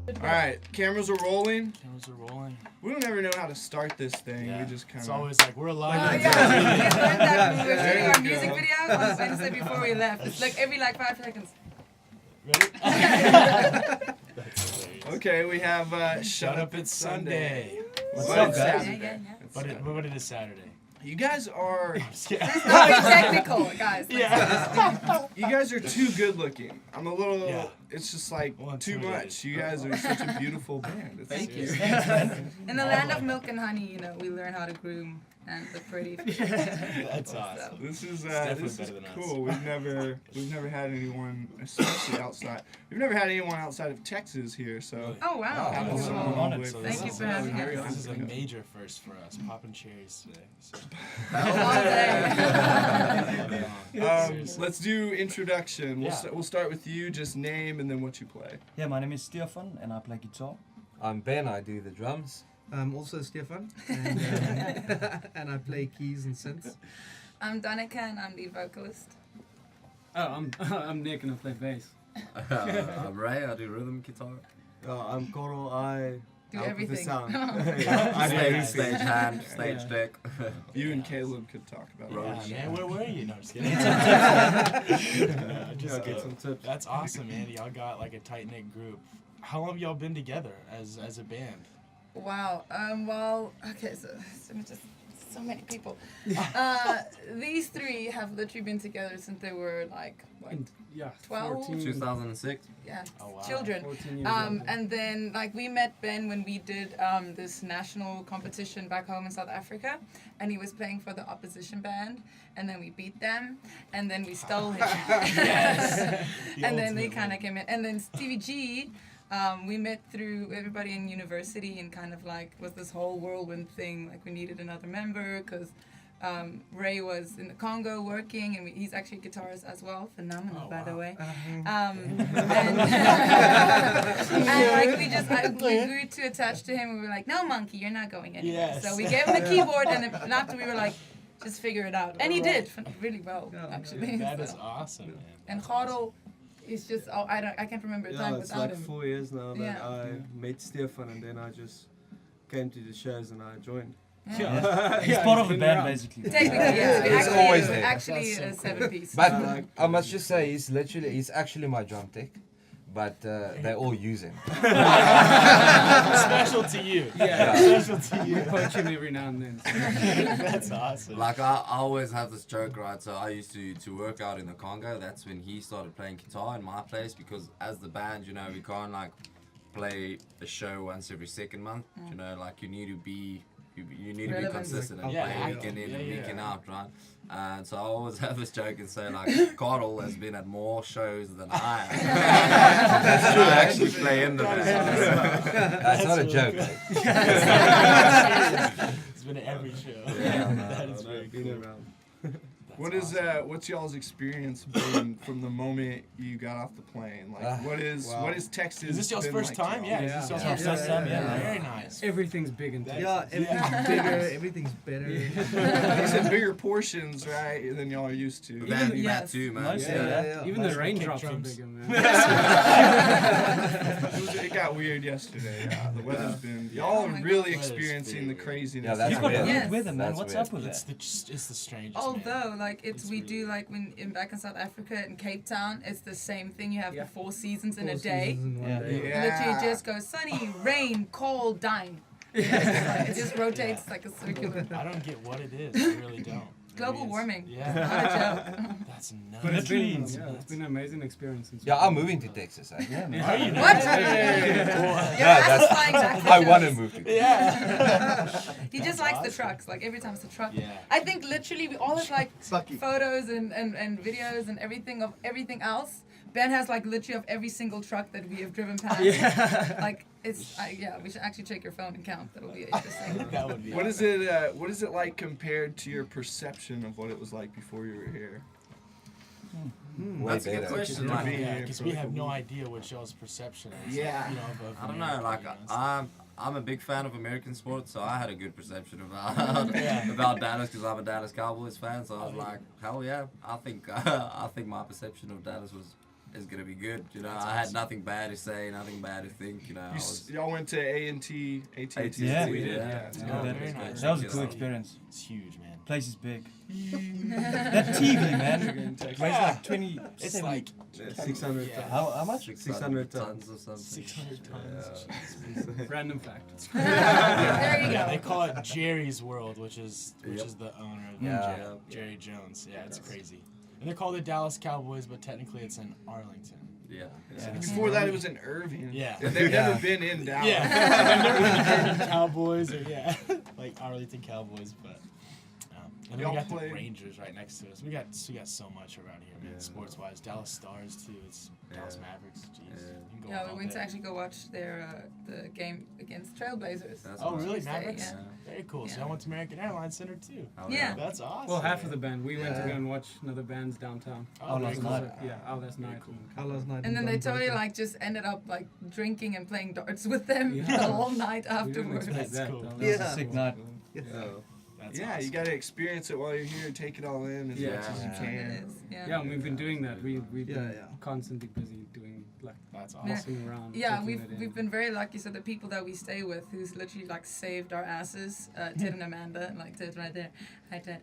Alright, cameras are rolling. Cameras are rolling. We don't ever know how to start this thing. Yeah. We just kind It's of. always like, we're alive. Oh, yeah. We learned that when we were There shooting you our go. music video on Wednesday before we left. It's like every 5 seconds. Ready? Okay, we have Shut Up, It's Sunday. What's up, guys? Yeah. But it is Saturday. You guys are Let's not be technical, guys. Yeah. you guys are too good looking. I'm a little Yeah. it's just like Well, too intimidated. much. You guys are such a beautiful band. It's Thank you. seriously- In the land of milk and honey, you know, we learn how to groom and look pretty. That's awesome. This is definitely this is better than us. cool. We've never had anyone, especially outside. We've never had anyone outside of Texas here. So Really? Oh, wow. having Wow. someone I'm all the honored. way So from- Thank you for having Very us. This is a honored. major first for us, popping cherries today. So. All day. Let's do introduction. Yeah. We'll start with you. Just name and then what you play. Yeah, my name is Stefan and I play guitar. I'm Ben, I do the drums. I'm also Stefan, and, and I play keys and synths. I'm Danica and I'm the vocalist. Oh, I'm Nick and I play bass. I'm Ray, I do rhythm guitar. I'm Coro, I Do help with the everything. sound. I Yeah. play stage hand, stage Yeah. deck. You and Caleb could talk about it. Yeah, man, where were you? No, I'm just kidding. Yeah, get some tips. That's awesome, man. Y'all got like a tight knit group. How long have y'all been together as a band? Wow. Well, okay, so just so many people. These three have literally been together since they were like, what? Yeah, 12? 2006. Yeah, Oh, wow. children. 14 years old. And then like we met Ben when we did this national competition back home in South Africa, and he was playing for the opposition band, and then we beat them, and then we stole him. Yes. The And then they ultimate kind of win. came in, and then Stevie G. We met through everybody in university and kind of like was this whole whirlwind thing. Like we needed another member because Ray was in the Congo working, and he's actually a guitarist as well. Phenomenal, Oh, by the wow. way. And like we grew too attached to him. We were like, no, monkey, you're not going anywhere. Yes. So we gave him the keyboard, and then after we were like, just figure it out. And he did really well, actually. That is So. awesome, man. And That's awesome. Goro is just, I can't remember a time Yeah, it's without like him. 4 years now that Yeah. I met Stefan, and then I just came to the shows and I joined. Yeah. He's part of the band basically. Technically, yeah. It's always there. Actually That's a so 7-piece. But I must just say, he's actually my drum tech, but they all use him. Special to you. Yeah. Special to you. Coach him every now and then. That's awesome. Like I always have this joke, right? So I used to work out in the Congo. That's when he started playing guitar in my place, because as the band, you know, we can't like play a show once every second month. You know, like you need to be Relevant. consistent and Yeah, play yeah. weekend in and Yeah, yeah. weekend out, right? And so I always have this joke and say like, Carl has been at more shows than I have. That's true. I actually play in the band. That's not a really joke. good. mate. It's been at every show. Yeah. That is very Been cool. around. What is what's y'all's experience been from the moment you got off the plane? Like what is Texas? Is this y'all's been first like to time? y'all? Yeah. Is this y'all's Yeah. first time? Yeah. Very nice. Everything's big and That- Yeah, everything's bigger, everything's better. You said bigger portions, right, than y'all are used to. That, Yes. that too, man. Mostly, Yeah. even Most the raindrops are drums. bigger, man. It got weird yesterday. Yeah, the weather's been. Y'all Oh are my really God. experiencing the craziness. Yeah, that's You've got weird. weird Yes. weather, man. That's What's weird. up with It's that? the strangest. Although, man. like, It's we really do, like, back in South Africa, in Cape Town, it's the same thing. You have Yeah. the 4 seasons in a 4 day. seasons in one Yeah. day. Yeah. Literally just goes sunny, rain, cold, dime. It just rotates like a circular. I don't get what it is. I really don't. Global Maybe it's- warming. Yeah. Not a joke. That's nuts. But it's been, Literally. it's been an amazing experience. Since Yeah, I'm moving to Texas. Eh? Yeah, man. Are you? What? Yeah. Your ass is flying back to I want to Texas. move to Texas. Yeah. He just likes the trucks. Like every time it's a truck. Yeah. I think literally we all have like Sucky. photos and videos and everything of everything else. Ben has like literally of every single truck that we have driven past. Yeah. Like it's yeah. We should actually check your phone and count. That'll be interesting. That would be. What is it? What is it like compared to your perception of what it was like before you were here? Way That's a good better. question. To Like, be Yeah, here because for we like a have no week. idea what y'all's perception is. Yeah. You know, of I don't know. America, Like you know, I'm a big fan of American sports, so I had a good perception about Yeah. about Dallas because I'm a Dallas Cowboys fan. So I was like, hell yeah, I think my perception of Dallas was is gonna be good. You know, I had nothing bad to say, nothing bad to think. You know, Y'all went to AT&T. Yeah, we did. it's Oh, good. very nice. That was a Yeah. cool experience. It's huge, man. Place is big. That TV, man. Weighs like 20. It's like 600 Yeah. How much? 600 tons or something. 600 tons. Random fact. There you Yeah, go. they call it Jerry's World, which is Yep. the owner of Yeah. Jerry Jones. Yeah, it's crazy. And they're called the Dallas Cowboys, but technically it's in Arlington. Yeah. Yeah. Before that, it was in Irving. Yeah. They've never been in Dallas. Yeah, I've never been to Cowboys or like Arlington Cowboys, but and then Y'all we got play- the Rangers right next to us. We got so much around here, man. Yeah. Sports wise, Dallas Stars too. It's Dallas Mavericks. Jeez. Yeah. You can go Yeah, all we went to day. actually go watch their the game against Trailblazers. That's Oh, nice. really, Tuesday, Mavericks? yeah. Very cool. So Yeah. I went to American Airlines Center too. Oh, Yeah. That's awesome. Well, half of the band. We went to Yeah. go and watch another band's downtown. Oh, last very night. cool. Yeah, last night. Carlos night. And then in they Don totally Burger. like just ended up like drinking and playing darts with them Yeah. the whole night We didn't afterwards. expect That's that. cool. though. That was Yeah. a sick night. That's Yeah, awesome. you got to experience it while you're here. Take it all in as Yeah. much as you It can. is, yeah. Yeah, and we've been doing that. We've Yeah, been yeah. constantly busy doing like That's awesome. messing around. Yeah, taking we've it in. we've been very lucky. So the people that we stay with, who's literally like saved our asses, Ted and Amanda, like Ted's right there, hi Ted.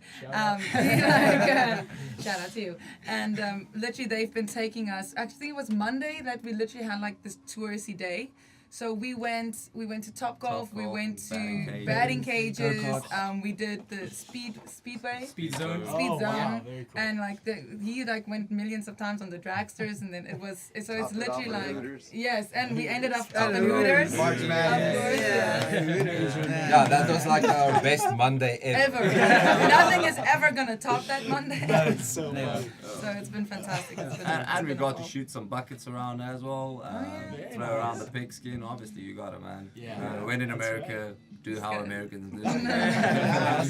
Shout out to you. And literally, they've been taking us. Actually, it was Monday that we literally had like this touristy day. So we went to Top Golf. We Topgolf, went to batting batting cages. Go-karts. We did the speedway. Speed zone. Speed Oh, wow, zone, very cool. and like he like went millions of times on the dragsters, and then it's literally like yes, and we ended up at the Hooters. March Of Madness. course, Yeah, that was like our best Monday ever. ever. Nothing is ever gonna top that Monday. That's so Yeah. funny. So it's been fantastic. It's been, And we it's been got a to ball. shoot some buckets around as well. yeah. Very Throw around nice. the pigskin. Obviously, you got it, man. Yeah. When in That's America, do how good. Americans do. That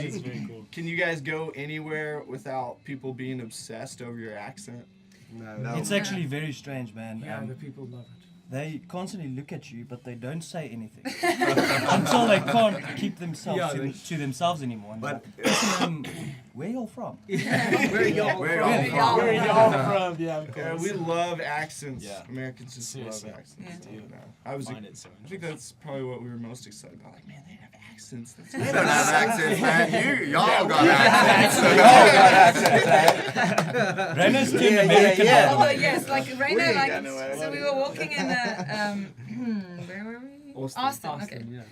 is very cool. Can you guys go anywhere without people being obsessed over your accent? No. It's actually very strange, man. Yeah, the people love it. They constantly look at you, but they don't say anything until they can't keep themselves Yeah, to themselves anymore. And But- where y'all from? Where y'all Where from? y'all y'all Where are y'all from? Yeah, of Yeah, course. we love accents. Yeah. Americans just Seriously. love accents. Yeah. Yeah. I was. Find it so I think that's probably what we were most excited about. Like, man, they have accents. That's They don't have accents, man. Y'all got accents. Rena's turned Yeah, American. yeah, Although yes, like Raina, ain't like got no idea. so we were walking in the where were we? Austin. Okay. Yeah.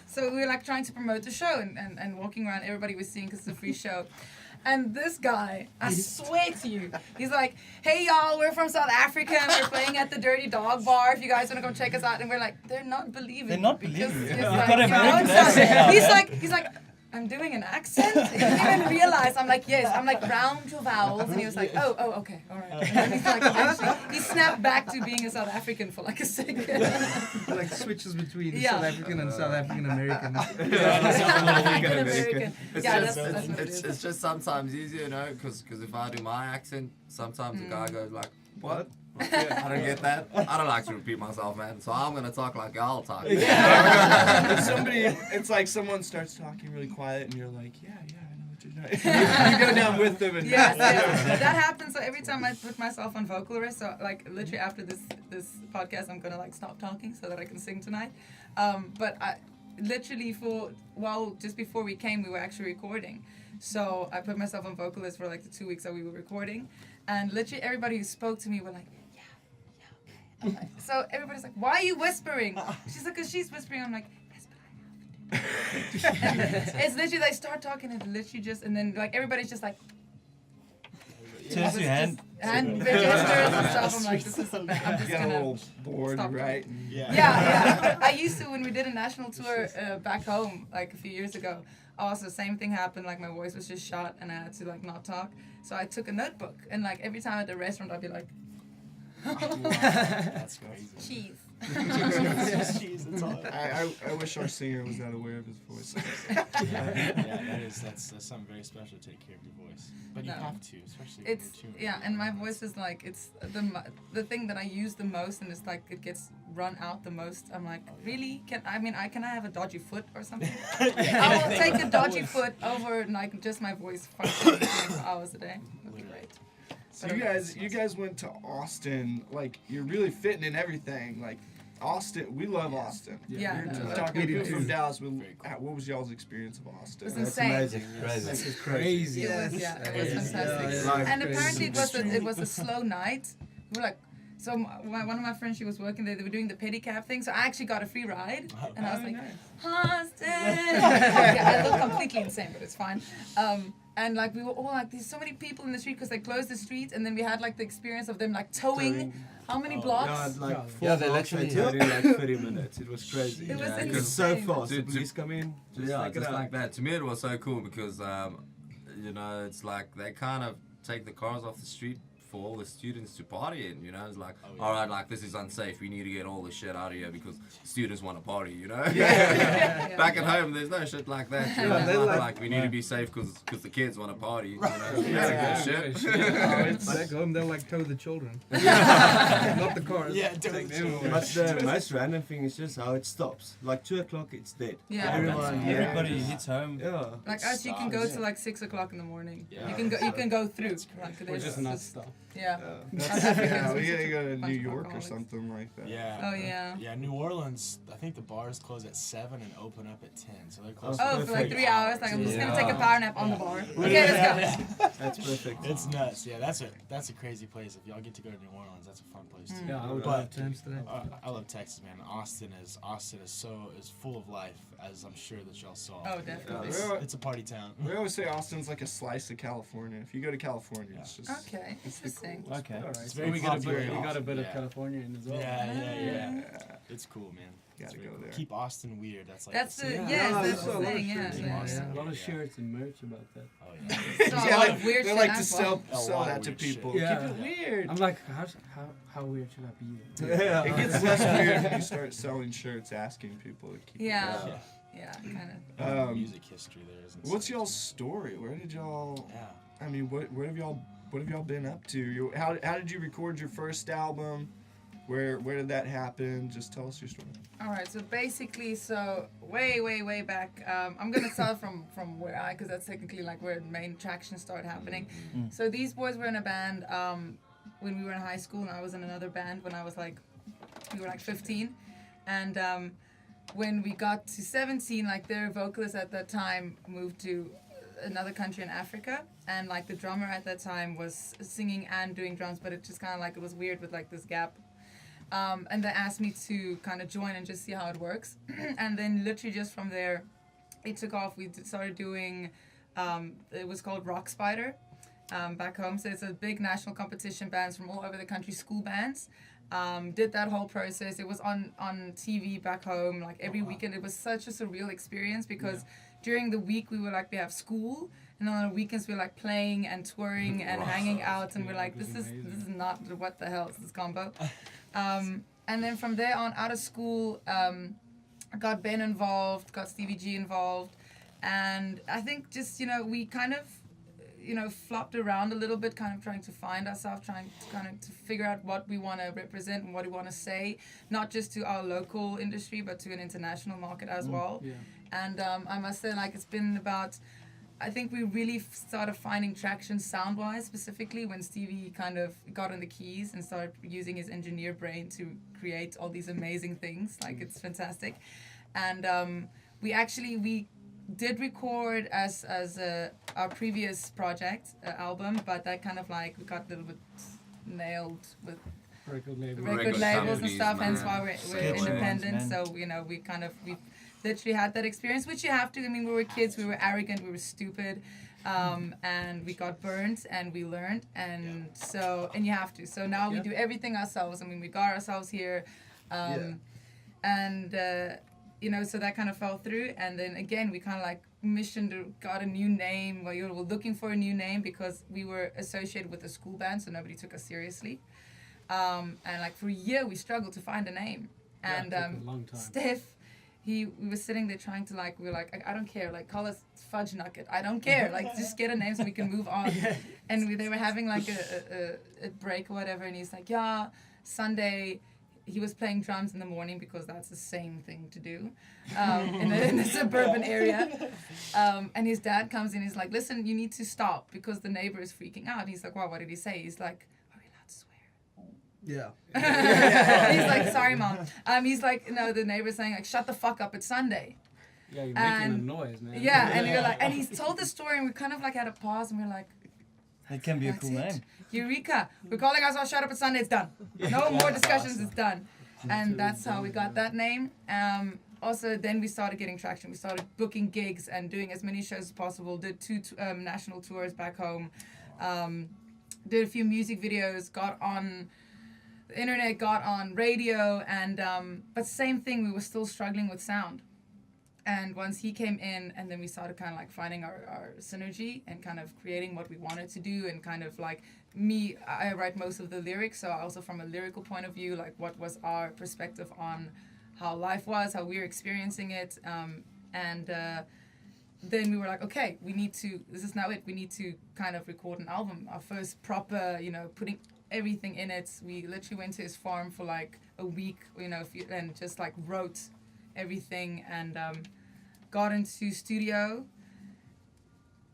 So we were like trying to promote the show and walking around, everybody was seeing because it's a free show. And this guy, I swear to you, he's like, hey y'all, we're from South Africa and we're playing at the Dirty Dog Bar if you guys want to come check us out. And we're like, they're not believing They're you not because believing you. it's You've like, got a you know, American it's accent. he's like, I'm doing an accent? He didn't even realize. I'm like, yes. I'm like, round to vowels. And he was like, oh, okay, all right. And then he's like, actually, he snapped back to being a South African for like a second. Like switches between Yeah. South African and South African American. African American. It's, Yeah, just, that's what it is. it's just sometimes easier, you know, because if I do my accent, sometimes the guy goes like, what? I don't get that. I don't like to repeat myself, man. So I'm gonna talk like y'all talk. If somebody, it's like someone starts talking really quiet, and you're like, yeah, I know what you're doing. You go down with them, and Yes, yes. That happens. So every time I put myself on vocal arrest, so like literally after this podcast, I'm gonna like stop talking so that I can sing tonight. But I literally just before we came, we were actually recording. So I put myself on vocalist for like the 2 weeks that we were recording, and literally everybody who spoke to me were like, yeah. I'm like, so everybody's like, why are you whispering? She's like, cause she's whispering. I'm like, yes, but I have to. It's literally they start talking and literally just, and then like everybody's just like. Turns your hand. And gestures and stuff. I'm like, this is I'm just you get a gonna. little bored, stop. right? Yeah. I used to when we did a national tour back home like a few years ago. Also, same thing happened. Like my voice was just shot, and I had to like not talk. So I took a notebook, and like every time at the restaurant, I'd be like, That's crazy. cheese. Jeez, that's all. I wish our singer was that aware of his voice. Yeah, that's something very special to take care of your voice. But you No. have to, especially when It's you're touring. yeah, and my voice is like it's the thing that I use the most, and it's like it gets run out the most. I'm like, really? Can I have a dodgy foot or something? I will take a dodgy foot over like just my voice functioning 24 hours a day. Would be great. So you guys went to Austin. Like you're really fitting in everything. Like Austin, we love Austin. Yeah, We were no. talking to We do people from too. Dallas. Very cool. What was y'all's experience of Austin? It was That's insane. amazing. Crazy. This is crazy. It was, yeah, it was Yes. fantastic. Yeah, Life And crazy. apparently it was a slow night. We were like, so one of my friends, she was working there. They were doing the pedicab thing, so I actually got a free ride, and I was like, Austin. Yeah, I look completely insane, but it's fine. And like we were all like, there's so many people in the street because they closed the street, and then we had like the experience of them like towing. How many blocks? Yeah, like Yeah, 4 they blocks, literally- they towed in like 30 minutes. It was crazy. It was Yeah, It was so insane. fast. The Dude, police come in. Just Yeah, like just like that. To me, it was so cool because, you know, it's like they kind of take the cars off the street for all the students to party in, you know? It's like, all right, like, this is unsafe. We need to get all the shit out of here because students want to party, you know? Yeah. Back at home, there's no shit like that. You know? It's not like we need to be safe because the kids want to party, you know? That's a good shit. Back home, they'll like tow the children. Not the cars. Yeah, Take totally. them. But the most random thing is just how it stops. Like 2 o'clock, it's dead. Yeah. Everyone, yeah. Everybody hits home. Yeah. Like us, you can go to like 6 o'clock in the morning. Yeah. You can go through. Like, Or there's just not stop. Yeah. That's, South yeah, Africans we are gotta such go a to bunch New of York or alcoholics. something like that. Yeah. Oh yeah. Yeah, New Orleans, I think the bars close at 7 and open up at 10, so they're close. Oh, for like 3 hours. Like I'm just gonna take a Yeah. power nap on the bar. Yeah. Okay, let's go. That's perfect. It's nuts. Yeah, that's a crazy place. If y'all get to go to New Orleans, that's a fun place too. Yeah, I would But- love to Amsterdam. I love Texas, man. Austin is full of life, as I'm sure that y'all saw. Oh, definitely. It's a party town. We always say Austin's like a slice of California. If you go to California, it's just Okay, it's the interesting. coolest. Okay. Alright, It's so very we got a popular bit, in we got a bit of Yeah. California in as well. Yeah. Yeah. It's cool, man. It's Gotta very go cool. there. Keep Austin weird. That's like That's the Yeah. yes, Yeah, that's I saw the a lot of thing. Yeah. shirts in yeah. Austin. A lot of Yeah. shirts and merch about that. Oh yeah. So a Yeah, lot like, of weird they shit like to as sell, well. A sell lot that of to weird shit. people. Yeah. Keep it weird. I'm like, how weird should I be? Yeah. It gets less weird when you start selling shirts, asking people to keep Yeah. it. Yeah. Yeah, kind of. Um, Music history there is. What's insane. y'all's story? Where did y'all? Yeah. I mean, what have y'all been up to? How did you record your first album? Where did that happen? Just tell us your story. All right, so basically, way back. I'm gonna start from where because that's technically like where the main traction started happening. So these boys were in a band when we were in high school, and I was in another band when we were like 15, and when we got to 17, like their vocalist at that time moved to another country in Africa, and like the drummer at that time was singing and doing drums, but it just kind of like it was weird with like this gap. And they asked me to kind of join and just see how it works. And then literally just from there, it took off. We started doing, it was called Rock Spider back home. So it's a big national competition, bands from all over the country, school bands. Did that whole process. It was on TV back home, like every weekend. It was such a surreal experience because during the week we have school. And on the weekends we're like playing and touring and hanging out, and we're like, this is not what the hell is this combo. And then from there on, out of school, got Ben involved, got Stevie G involved, and I think just we kind of flopped around a little bit, kind of trying to find ourselves, trying to kind of to figure out what we want to represent and what we want to say, not just to our local industry but to an international market as well. Yeah. And I must say, like, it's been about, I think we really started finding traction sound-wise, specifically when Stevie kind of got on the keys and started using his engineer brain to create all these amazing things. Like, it's fantastic. And we did record as our previous project album, but that kind of like we got a little bit nailed with Record label. record labels and companies, stuff, hence man. why we're Sketchy independent. ones, man. So we literally had that experience, which you have to. I mean, we were kids, we were arrogant, we were stupid, and we got burnt, and we learned, and you have to. So now we do everything ourselves. I mean, we got ourselves here, and so that kind of fell through. And then again, we kind of like got a new name. Well, we were looking for a new name because we were associated with a school band, so nobody took us seriously. And like for a year, we struggled to find a name. And it took a long time. Steph, we were sitting there trying to like, we were like, I don't care, like call us Fudge Nugget. I don't care, like just get a name so we can move on. And they were having like a break or whatever, and he's like, yeah, Sunday, he was playing drums in the morning because that's the same thing to do in a suburban area. And his dad comes in, he's like, listen, you need to stop because the neighbor is freaking out. He's like, wow, what did he say? He's like, are we allowed to swear? Yeah. He's like, sorry, mom. He's like, no, the neighbor's saying, like, shut the fuck up, it's Sunday. Yeah, you're And- making a noise, man. Yeah, and you're like, and he's told the story, and we kind of like had a pause, and we're like, It can be a that's cool it. name. Eureka! We're calling ourselves Shut Up It's Sunday. It's done. No more discussions. It's done. And that's how we got that name. Also, then we started getting traction. We started booking gigs and doing as many shows as possible. Did 2 national tours back home. Did a few music videos. Got on the internet. Got on radio. And but same thing. We were still struggling with sound. And once he came in, and then we started kind of like finding our synergy and kind of creating what we wanted to do, and kind of like I write most of the lyrics, so also from a lyrical point of view, like what was our perspective on how life was, how we were experiencing it, and then we were like, okay, this is now it, we need to kind of record an album, our first proper, putting everything in it. We literally went to his farm for like a week, and just like wrote everything, and got into studio.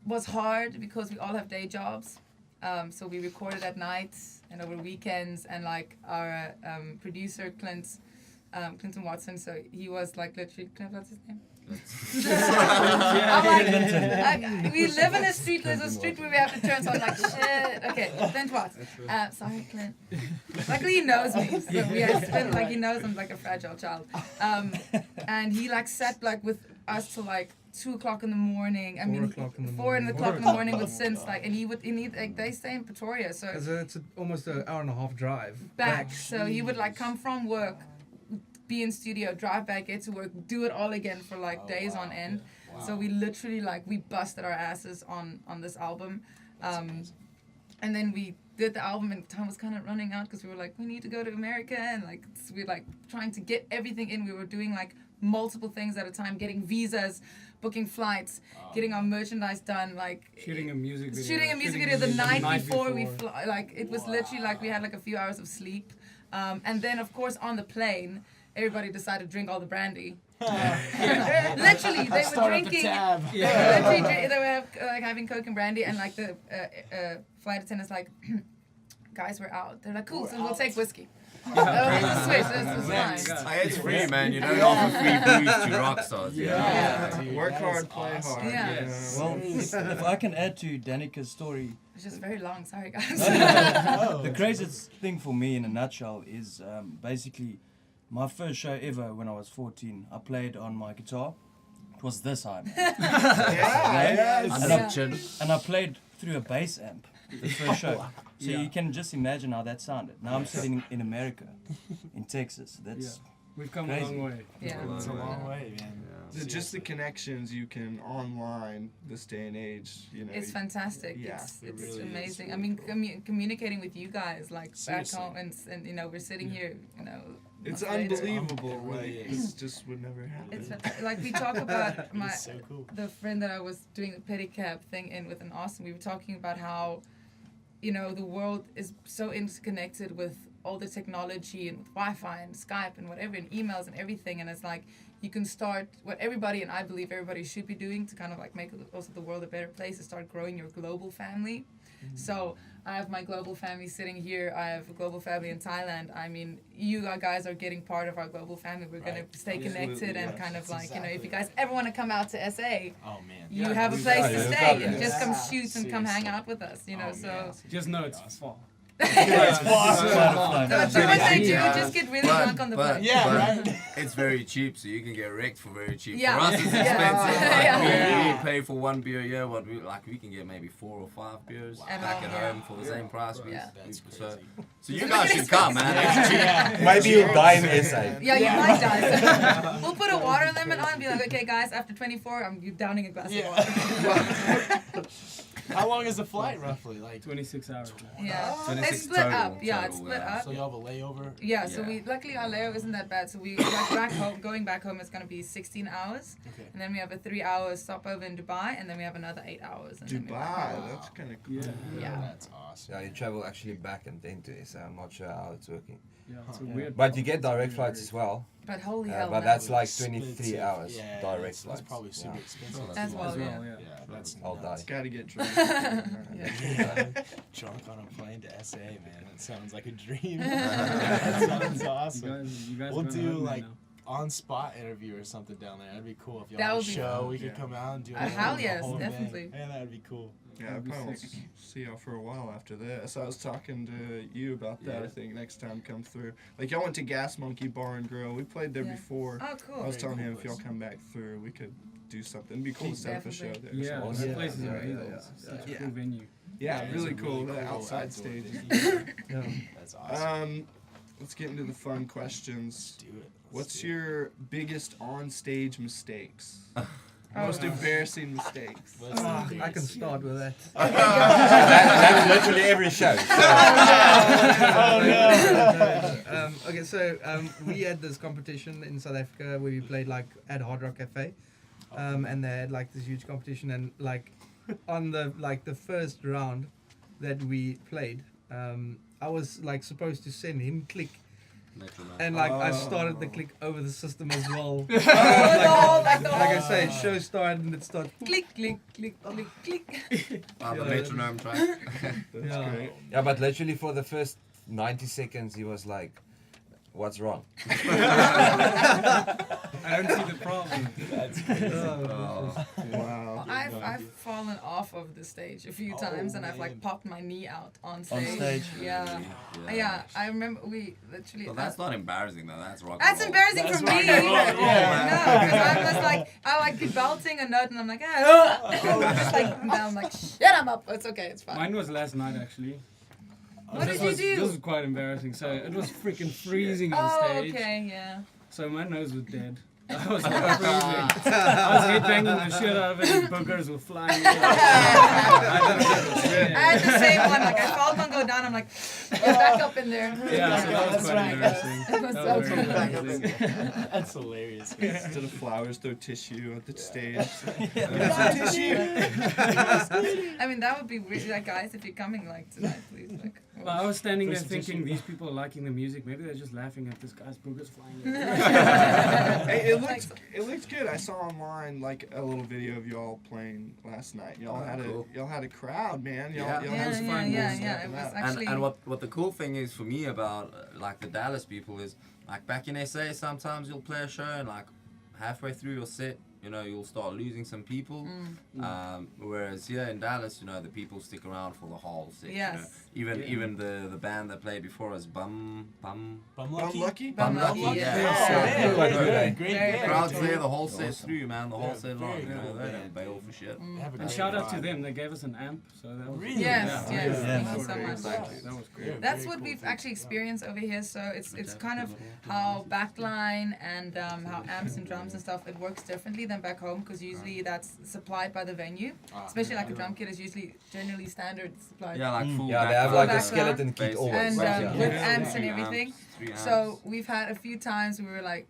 Was hard because we all have day jobs, so we recorded at night and over weekends, and like our producer Clinton Watson, so he was like literally, what's his name? I'm like, we live in a street. There's a street where we have to turn. So I'm like, shit. Okay, Clint Watts. Sorry, Clint. Luckily he knows me. So we have spent, like, he knows I'm like a fragile child. And he like sat like with us till like 2 o'clock in the morning. I mean, 4 o'clock in the morning with synths. Like, and he need like they stay in Pretoria, so It's almost an hour and a half drive back. So he would like come from work, be in studio, drive back, get to work, do it all again for like days on end. So we literally like we busted our asses on this album, and then we did the album, and time was kind of running out because we were like, we need to go to America, and like we're like trying to get everything in. We were doing like multiple things at a time, getting visas, booking flights, getting our merchandise done, like Shooting a music video the night before we fly. Like it was literally like we had like a few hours of sleep, and then of course on the plane, everybody decided to drink all the brandy. Literally, they were drinking. They were like having Coke and brandy, and like the flight attendants like, guys, we're out. They're like, cool, so we'll take whiskey. Let's switch. This is fine. Hey, it's free, man. You don't offer free booze to rock stars. Work hard, play hard. Yeah. Well, if I can add to Danika's story, It's just very long. Sorry, guys. the craziest thing for me in a nutshell is basically my first show ever when I was 14. I played on my guitar. It was this high, man. And I played through a bass amp the first show. So you can just imagine how that sounded. Now I'm sitting in America, in Texas. That's We've come crazy. a long way. Yeah. It's a long way, man. Just the connections you can online this day and age, It's fantastic. Yeah, it's really amazing. is. I mean, communicating with you guys, like Seriously. back home, and we're sitting here, It's months later. unbelievable. It really Like, is. this just would never happen. It's like we talk about It's so cool. the friend that I was doing the pedicab thing in with in Austin. We were talking about how, the world is so interconnected with all the technology and with Wi-Fi and Skype and whatever and emails and everything, and it's like you can start what everybody, and I believe everybody should be doing to kind of like make also the world a better place, is start growing your global family. So I have my global family sitting here. I have a global family in Thailand. I mean, you guys are getting part of our global family. We're going to stay connected and kind of like, if you guys ever want to come out to SA, you have a place to stay and just come shoot and come hang out with us, so. Just know it's fall. What they do, just get really drunk on the but, boat. but it's very cheap, so you can get wrecked for very cheap. Yeah. For us, it's Yeah. expensive. Yeah. We pay for 1 beer a year, but we can get maybe 4 or 5 beers At back home, at yeah. home for the same price. Yeah. So you guys should come, man. It's cheap. Maybe you'll die in SA. Yeah, you might die. We'll put a water limit on and be like, okay, guys, after 24, I'm downing a glass of water. How long is the flight roughly? Like 26 hours. Yeah. They 26 split total, up. Yeah, it's total, split yeah. up. so you have a layover. Yeah, so Yeah. we luckily our layover isn't that bad. So we like back home, going back home is gonna be 16 hours, Okay. and then we have a 3-hour stopover in Dubai, and then we have another 8 hours. And then we're back Dubai, home. that's kind of cool. Yeah. Yeah. That's awesome. Yeah, you travel actually back and then to SA. I'm not sure how it's working. Yeah, it's a Yeah. weird. But you get it's a direct weird flights group. as well. But holy hell, But no. that's like Expensive. 23 hours Yeah, direct that's flights. probably super Yeah. expensive. As well, As yeah. well, yeah. Yeah, that's I'll nuts. die. Gotta get drunk. Drunk on a plane to SA, man. That sounds like a dream. That sounds awesome. You guys We'll are gonna do hug me like now. on-spot interview or something down there. That'd be cool. If y'all That had a would be show, fun. we could Yeah. come out and do Hell the yes, whole thing. definitely. Yeah, that'd be cool. Yeah, I That'd be probably won't sick. see y'all for a while after this. I was talking to you about that. Yeah. I think next time come through. Like y'all went to Gas Monkey Bar and Grill. We played there Yeah. before. Oh, I cool. was Very telling cool him if y'all place. come back through, we could do something. It'd be cool to set up a show Definitely. there. Yeah, or that something. place is Yeah, amazing. yeah, It's yeah, such yeah. a cool venue. Yeah, it's really a cool. The cool outside outdoor stage. venue. That's awesome. Let's get into the fun questions. Do it. What's your biggest on-stage mistakes? Oh, Most no. embarrassing mistakes. I can start with that. That's literally every show. Okay, so we had this competition in South Africa where we played like at Hard Rock Cafe, and they had like this huge competition, and like on the first round that we played, I was like supposed to send him click. Metronome. And like I started the click over the system as well. Oh, like I say, show started and it started. Click, click, click, click, click. The Yeah. metronome track. That's Yeah. great. Yeah, but literally for the first 90 seconds, he was like, "What's wrong?" I don't see the problem. Wow. I've fallen off of the stage a few times, and I've like man. popped my knee out on stage. stage? Yeah. Yeah, I remember we literally. But that's not embarrassing though. That's rock. That's and roll. embarrassing That's for rock me. and roll, No, because I was like, I like be belting a note, and I'm like, just like, and I'm like, shut up. It's okay, it's fine. Mine was last night actually. What this did you was, do? This was quite embarrassing. So it was freaking freezing on Oh, stage. okay, yeah. So my nose was dead. I was like freezing. I was headbanging the shit out of it, and boogers were flying. I had the same one. Like I felt one go down. I'm like, get back up in there. Yeah, so that was That's quite right. embarrassing. It was That so was very good. embarrassing. That's hilarious. Instead of flowers, throw tissue at the stage. I mean, that would be weird. Like, guys, if you're coming like tonight, please. Like, Well, I was standing there First thinking edition. these people are liking the music. Maybe they're just laughing at this guy's boogers flying. Hey, it looked good. I saw online like a little video of y'all playing last night. Y'all had a crowd, man. Y'all Yeah. y'all had some fun. yeah. stuff It was out. actually. And what the cool thing is for me about like the Dallas people is like back in SA sometimes you'll play a show and like halfway through your set you'll start losing some people. Whereas here in Dallas the people stick around for the whole set. Yes. Even the band that played before us Bum Bum Lucky? lucky. Bum Lucky, yeah. yeah. Oh, man, Quite good, good, eh? great Very band. good. crowds there the whole set through, man, the whole Yeah, set long. very You know, cool they band. don't bail for shit. Have a And great shout out to vibe. them. They gave us an amp, so that was Really? Yes, Yeah. yes. Yeah. Thank you so Yeah. much. that was great. That's very what cool we've too. actually experienced over here. So it's kind of how backline and how amps and drums and stuff it works differently than back home because usually that's supplied by the venue. Especially like a drum kit is usually generally standard supplied. Yeah, like full Yeah, they have like a Background. skeleton kit Basically. always. And Yeah. with Yeah. amps and Three everything. amps, 3 amps. So we've had a few times we were like,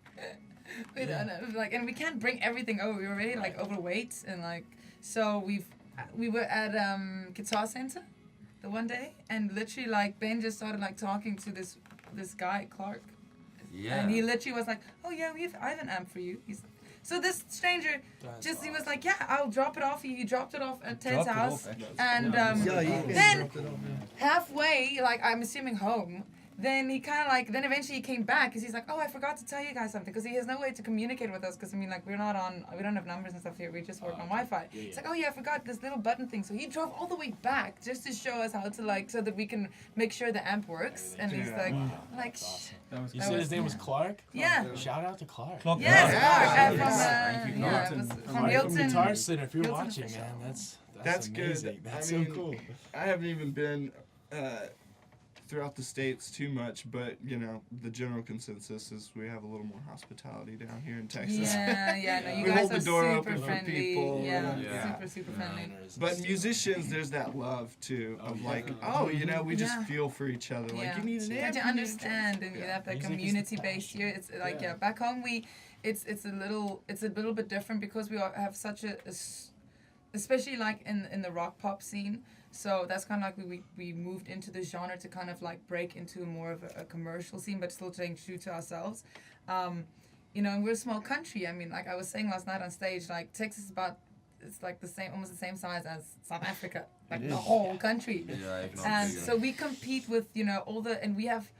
we don't know, like, and we can't bring everything over. We were already like overweight and like, so we were at Guitar Center the one day and literally like Ben just started like talking to this guy Clark, yeah. and he literally was like, oh yeah, I have an amp for you. So this stranger he was like, yeah, I'll drop it off. He dropped it off at Ted's Dropped it house, off, actually. and Yeah, you can then drop it off, halfway, like I'm assuming home, then he kind of like, then eventually he came back because he's like, oh, I forgot to tell you guys something because he has no way to communicate with us because I mean like we don't have numbers and stuff here. We just work on Wi-Fi. It's like, oh yeah, I forgot this little button thing. So he drove all the way back just to show us how to like, so that we can make sure the amp works. And he's like, shh. That was You That said was- his name was Clark? Yeah. Shout out to Clark. Clock Yes, Tower. Clark, Thank from you, yeah, Hilton. it was Clark from from Hilton. Guitar Center. If you're Hilton watching, official. man, That's good. amazing. That's I mean, so cool. I haven't even been throughout the states too much, but you know the general consensus is we have a little more hospitality down here in Texas. Yeah, no, you We guys hold are the door super open for friendly. people. Yeah, super friendly. But musicians, there's that love too of like, oh, you know, we just feel for each other. Like you need an amp. But to you need a understand, and you have that Music is the community based passion. here. It's like back home it's a little bit different because we have such especially like in the rock pop scene. So that's kind of like we moved into the genre to kind of like break into more of a commercial scene, but still staying true to ourselves. You know, and we're a small country. I mean, like I was saying last night on stage, like Texas is it's like almost the same size as South Africa, like the whole country. Yeah, if not And bigger. so we compete with, you know, and we have,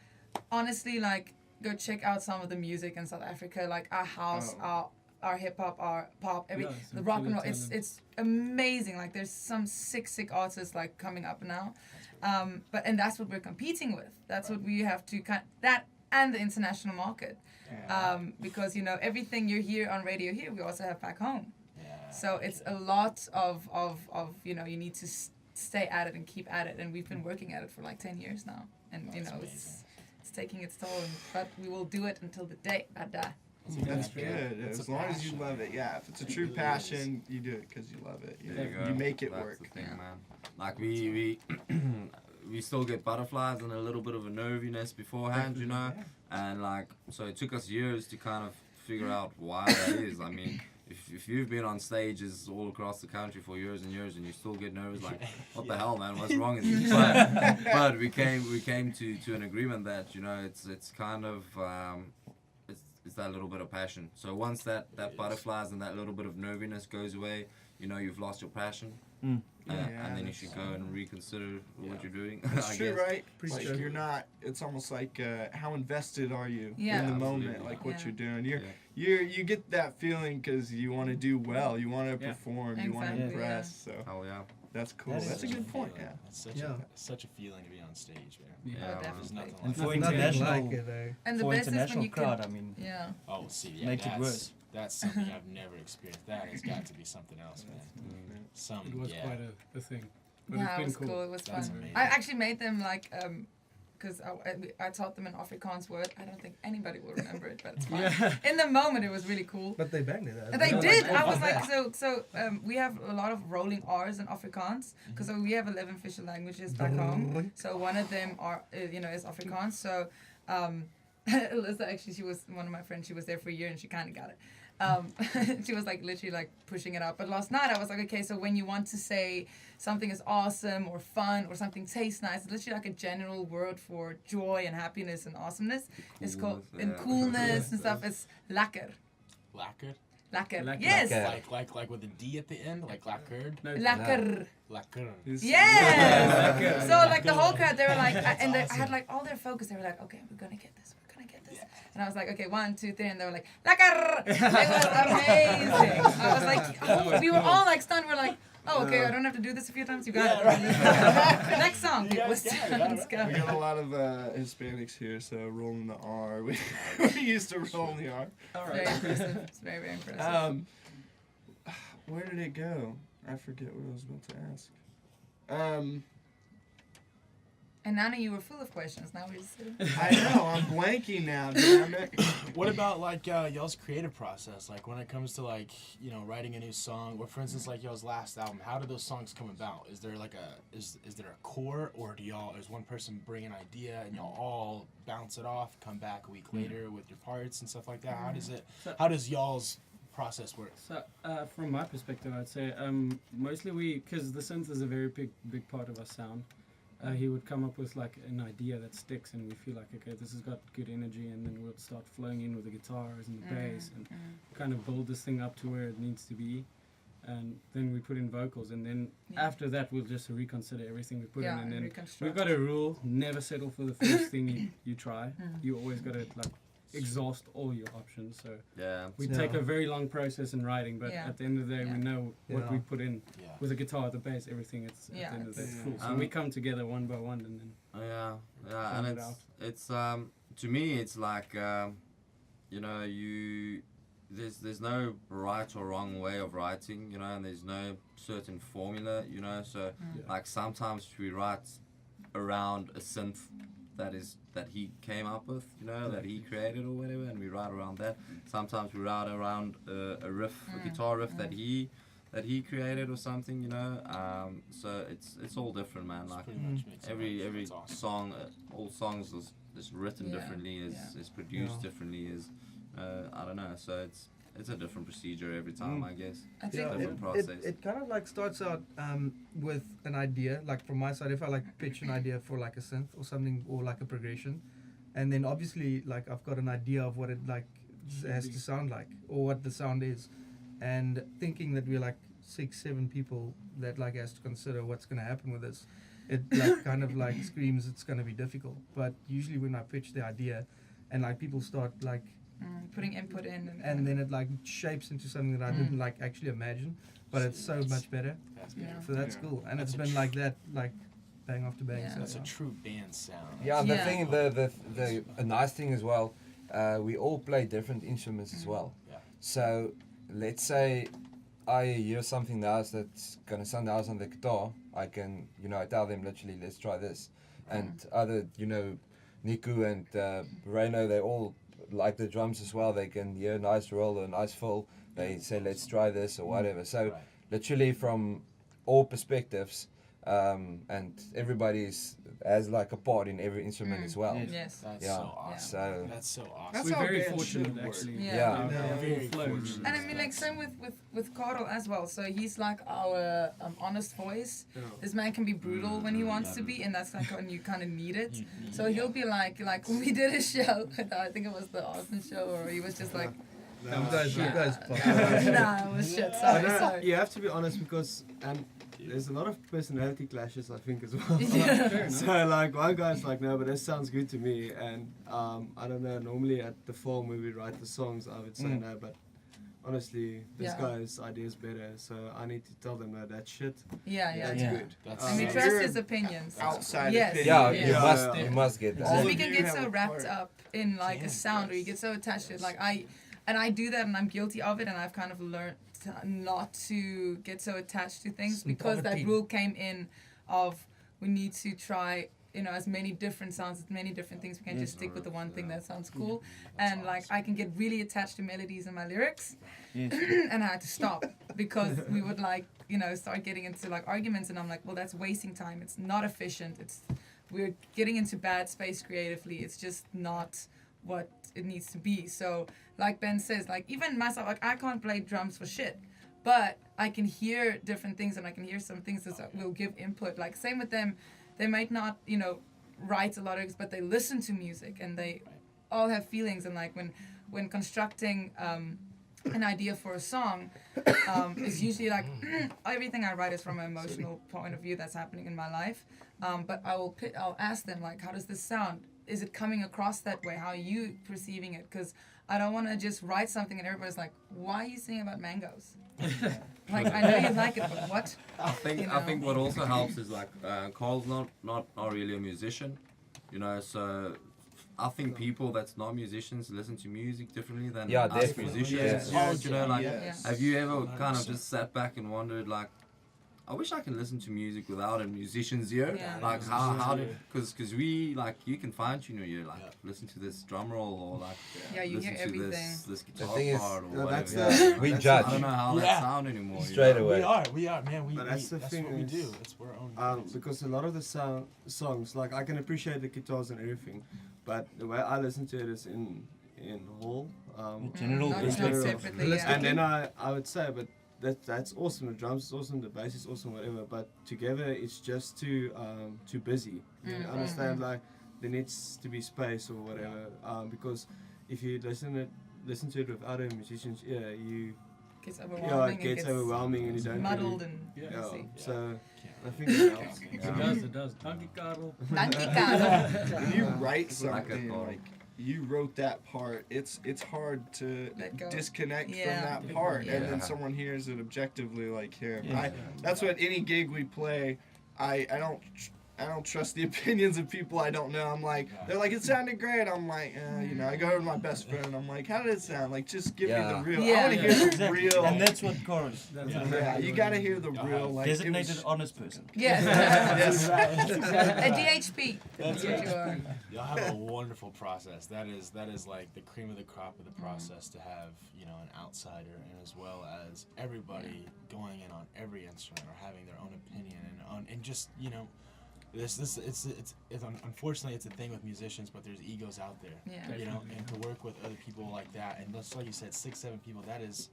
honestly, like, go check out some of the music in South Africa, like our house, our hip hop, our pop, the rock and roll. It's amazing. Like there's some sick artists like coming up now, and that's what we're competing with. That's what we have to that and the international market, because you know everything you hear on radio here we also have back home. So it's a lot of you know you need to stay at it and keep at it, and we've been working at it for like 10 years now, and you know it's taking its toll, but we will do it until the day I die. That's good. As long as you love it, yeah. If it's a true passion, you do it because you love it. You make it That's work. the thing, man. Like we still get butterflies and a little bit of a nerviness beforehand, you know. And like so, it took us years to kind of figure out why that is. I mean, if you've been on stages all across the country for years and years and you still get nervous, like what the hell, man? What's wrong with you? But we came to an agreement that you know it's kind of it's that little bit of passion. So once that butterflies and that little bit of nerviness goes away, you know you've lost your passion, and then you should go and reconsider what you're doing. It's true, right? Pretty Like true. you're not. It's almost like how invested are you Yeah. in the Absolutely. moment, like what Yeah. you're doing. You get that feeling because you want to do well, you want to perform, you want to Exactly, impress. So Oh yeah. that's cool. That is That's a such good point. feeling. Yeah. It's such a feeling to be on stage, man. Yeah, Oh, man. There's definitely. nothing And like for Nothing international, like it, though. And the for best is when international you crowd, can. I mean, Yeah. Oh, see, yeah, make it worse. That's something I've never experienced. That has got to be something else, man. It was quite a thing. But Yeah, it it's was been cool. It was That's fun. amazing. I actually made them like, because I taught them an Afrikaans word. I don't think anybody will remember it, but it's fine. Yeah. In the moment, it was really cool. But they banged it. And they They're did. like, I was "Oh, like, yeah." so we have a lot of rolling R's in Afrikaans because we have 11 official languages back home. So one of them is Afrikaans. So Alyssa, actually, she was one of my friends. She was there for a year and she kind of got it. She was like literally like pushing it out. But last night I was like, okay, so when you want to say something is awesome or fun or something tastes nice, it's literally like a general word for joy and happiness and awesomeness. It's called and coolness and stuff. It's lekker. Lekker? Lekker. Lekker. Yes. Lekker. Like with a D at the end, like lekker. No, Lekker. Lekker. Yes. So like the whole crowd, they were like, I had like all their focus. They were like, okay, we're gonna get this. We're gonna get this. And I was like, okay, 1, 2, 3, and they were like, lekker. It was amazing. I was like, we were all like stunned. We're like, oh, okay, I don't have to do this a few times. You got it. Next song. Let's go. We got a lot of Hispanics here, so rolling the R. We used to roll the R. Very impressive. It's very, very impressive. Where did it go? I forget what I was about to ask. And Nana, you were full of questions. Now we're just sitting. I know, I'm blanking now, damn it. What about like y'all's creative process? Like when it comes to like writing a new song, or for instance like y'all's last album, how do those songs come about? Is there like is there a core, or is one person bring an idea and y'all all bounce it off, come back a week later with your parts and stuff like that? How does y'all's process work? So, from my perspective, I'd say mostly because the synth is a very big part of our sound. He would come up with like an idea that sticks, and we feel like, okay, this has got good energy, and then we'll start flowing in with the guitars and the bass, and kind of build this thing up to where it needs to be, and then we put in vocals, and then after that we'll just reconsider everything we put in, and then we've got a rule: never settle for the first thing you try. You always got to like exhaust all your options. So we take a very long process in writing, but at the end of the day we know what we put in with the guitar, the bass, everything. It's at the end of the day it's cool. So we come together one by one, and then and it's to me it's like there's no right or wrong way of writing, and there's no certain formula, so like sometimes we write around a synth that he came up with, you know, that he created or whatever, and we write around that. Sometimes we write around a riff, a guitar riff that he created or something, you know. So it's all different, man. Like every song, all songs is written differently, is produced differently, is I don't know. So it's a different procedure every time, I guess. I think Different process. It kind of like starts out with an idea, like from my side, if I like pitch an idea for like a synth or something, or like a progression, and then obviously like I've got an idea of what it like has to sound like, or what the sound is, and thinking that we're like 6-7 people that like has to consider what's going to happen with this, it like kind of like screams it's going to be difficult. But usually when I pitch the idea and like people start like putting input in, and then it like shapes into something that I didn't like actually imagine, but it's so much better. So that's cool, and it's been like that, like bang after bang. So That's a true band sound. Yeah, the thing, the a nice thing as well, we all play different instruments as well. Yeah. So let's say I hear something nice that's gonna sound nice on the guitar, I can, you know, I tell them literally, let's try this, and other, you know, Niku and Reno, they all like the drums as well. They can hear a nice roll or a nice fill. They say, let's try this or whatever. So literally from all perspectives, and everybody's has like a part in every instrument as well. Yes. That's Yeah. so awesome. So That's so awesome. That's We're how very bands should fortunate, work. actually. Yeah. Very flows. fortunate. And I mean, like, same with Carl as well. So he's like our honest voice. This man can be brutal when he wants to be, and that's like when you kind of need it. So he'll be like we did a show. I think it was the Austin show, or he was just like, you guys, nah, it was shit. Sorry. You have to be honest, because there's a lot of personality clashes, I think, as well. Yeah. So like one guy's like, no, but this sounds good to me, and I don't know, normally at the form where we write the songs I would say no, but honestly this guy's idea is better, so I need to tell them no, that shit, that's good. And we trust his opinions. Outside Yes. opinion. Yeah, you must get that. Because All we of can you get have so a wrapped part. up in like a sound, or you get so attached to it. Like I do that, and I'm guilty of it, and I've kind of learned not to get so attached to things, because that rule came in of we need to try, you know, as many different sounds, as many different things. We can't just stick with the one thing that sounds cool. And like I can get really attached to melodies in my lyrics, and I had to stop because we would like, you know, start getting into like arguments, and I'm like, well, that's wasting time. It's not efficient. We're getting into bad space creatively. It's just not what it needs to be. So like Ben says, like even myself, like I can't play drums for shit, but I can hear different things, and I can hear some things that will give input. Like same with them, they might not, you know, write a lot of, but they listen to music, and they all have feelings. And like when constructing an idea for a song, it's usually like everything I write is from an emotional point of view that's happening in my life. But I'll ask them, like, how does this sound? Is it coming across that way? How are you perceiving it? Because I don't want to just write something and everybody's like, why are you singing about mangoes? Like, I know you like it, but what? I think what also helps is like Carl's not really a musician, you know, so I think people that's not musicians listen to music differently than us definitely. musicians. Yes. You know, like Yes. have you ever kind of just sat back and wondered like, I wish I can listen to music without a musician's ear. Yeah. Like how did, because we like, you can fine tune your ear, like listen to this drum roll, or like You listen hear to everything. this guitar thing is, part or no, whatever. that's we I judge don't know how that sound anymore. straight you know? away. We are, man. But that's the thing what we is, do. It's our own. because a lot of the songs, like I can appreciate the guitars and everything, but the way I listen to it is in whole. General Not general. separately, yeah. And then I would say, but that's awesome. The drums is awesome. The bass is awesome. Whatever. But together, it's just too busy. You understand? Like there needs to be space or whatever. Because if you listen to it without a musician's ear, Gets overwhelming. it gets overwhelming and you don't muddled really, and messy. So I think it helps. It does. Donkey Carl. When you write Like a something, thought. like you wrote that part, it's hard to Let go. disconnect Yeah. from that part, and then Yeah. someone hears it objectively like him. That's what any gig we play. I don't I don't trust the opinions of people I don't know. I'm like, they're like, it sounded great. I'm like, you know, I go over to my best friend and I'm like, how did it sound? Like, just give me the real. I want to hear the Exactly. real. And that's what chorus. Yeah, you gotta hear the real. Like, Designated honest person. Yes. Yes. A DHP. That's what you are. Y'all have a wonderful process. That is like the cream of the crop of the process to have, you know, an outsider and as well as everybody going in on every instrument or having their own opinion and just, you know, unfortunately it's a thing with musicians, but there's egos out there. Yeah. You know, and to work with other people like that, and just like you said, 6-7 people, that is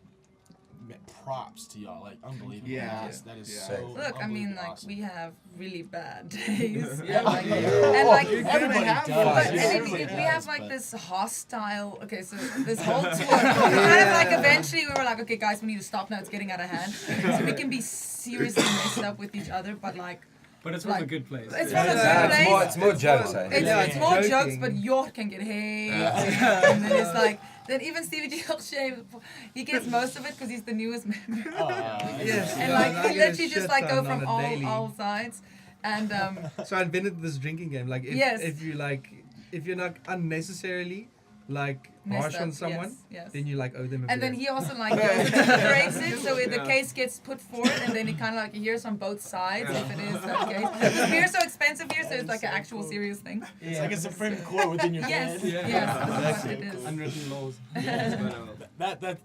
props to y'all, like unbelievable. Yeah. That is Yeah. so. Look, I mean, like awesome. we have really bad days. Yeah, like, yeah. and like Everybody have does. fun. But Yeah, and Everybody we have does, like but- this hostile. Okay, so this whole tour, kind of like eventually we were like, okay, guys, we need to stop now. It's getting out of hand. So we can be seriously messed up with each other, but like. But it's from Like, a good place. It's from a good place. It's more jokes, eh? It's more Joking. jokes, but York can get hate. And then it's like, then even Stevie G. O'Shea, he gets most of it because he's the newest member. Yes. And yeah, like, I he get a literally just shit like go ton on from a daily. all sides. And So I invented this drinking game. Like, Yes. if you're not unnecessarily like Messed harsh on up, someone, yes. then you like owe them a And beer. then he also like deliberates it, so the case gets put forward, and then he kind of like hears on both sides if it is the case. The beer's so expensive here, so it's like an actual serious thing. It's like a Supreme Court within your Yes, head. yes, that's what it is. Unwritten laws.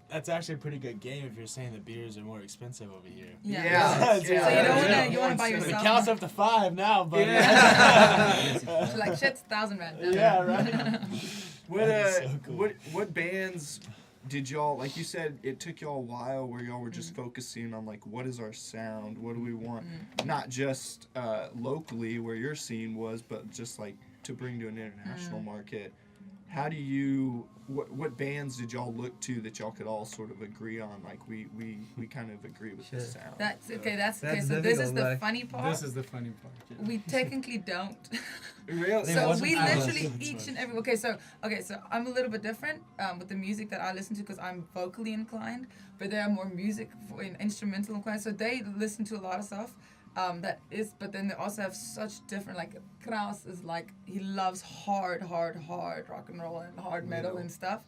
That's actually a pretty good game if you're saying the beers are more expensive over here. Yeah. Yeah. So you Yeah. don't you want to buy It yourself. counts up to 5 now, but So like shit's 1,000 rand. yeah, right. What That's so cool. what bands did y'all, like you said, it took y'all a while where y'all were just focusing on like, what is our sound, what do we want, not just locally where your scene was, but just like to bring to an international market. How do you, what bands did y'all look to that y'all could all sort of agree on, like we kind of agree with the sound? That's okay. That's okay. That's So this is difficult, the like, funny part. This is the funny part. Yeah. We technically don't. Really? So wasn't we ours. literally each and every. Okay, so I'm a little bit different with the music that I listen to because I'm vocally inclined, but they are more music for instrumental inclined. So they listen to a lot of stuff. But then they also have such different, like, Kraus is like, he loves hard rock and roll and hard metal and stuff.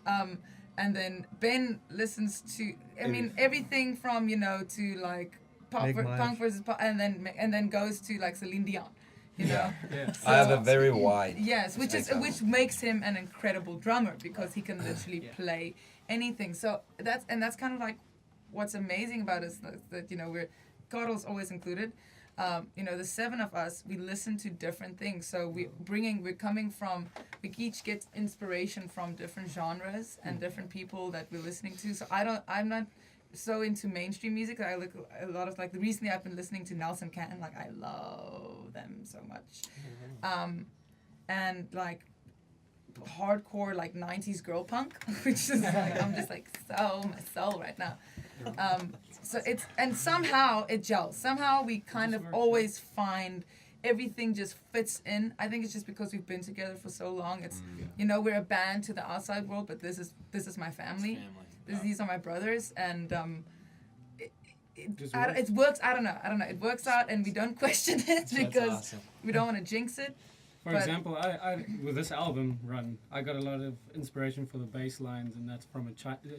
And then Ben listens to, I mean, everything from, you know, to like punk versus pop, and then goes to like Celine Dion, you know? Yeah. I have a very wide. Yes, which makes him an incredible drummer because he can literally play anything. So that's kind of like what's amazing about us that you know we're Carl's always included. You know, the 7 of us, we listen to different things. So we each get inspiration from different genres and different people that we're listening to. So I'm not so into mainstream music. I look a lot of like recently I've been listening to Nelson Canton. Like I love them so much. And like hardcore like 90s girl punk, which is like I'm just like so my soul right now. So it's, and somehow it gels. Somehow we kind of always find everything just fits in. I think it's just because we've been together for so long. It's you know, we're a band to the outside world, but this is my family. These are my brothers, and it works. I don't know. It works out, and we don't question it because awesome. we don't want to jinx it. For example, I with this album run, I got a lot of inspiration for the bass lines, and that's from a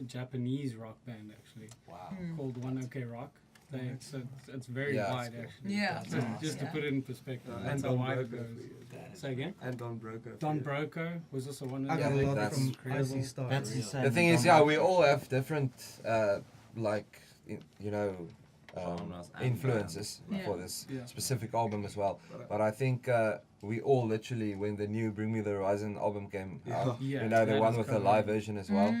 Japanese rock band actually. Wow. Called One OK Rock. It's very wide actually. Yeah. So just to put it in perspective, that's and how Don wide it Broco goes. for you. Say again. And Don Broco. Don Broco was also one of I got a Yeah, lot that's from incredible. Icy Star. That's really. insane. The thing is, yeah, we all have different, you know, Genres and influences bands. for Yeah. this Yeah. specific album as well. But I think we all literally, when the new Bring Me the Horizon album came out, Yeah, you know, the that one is with the cool. live version as well.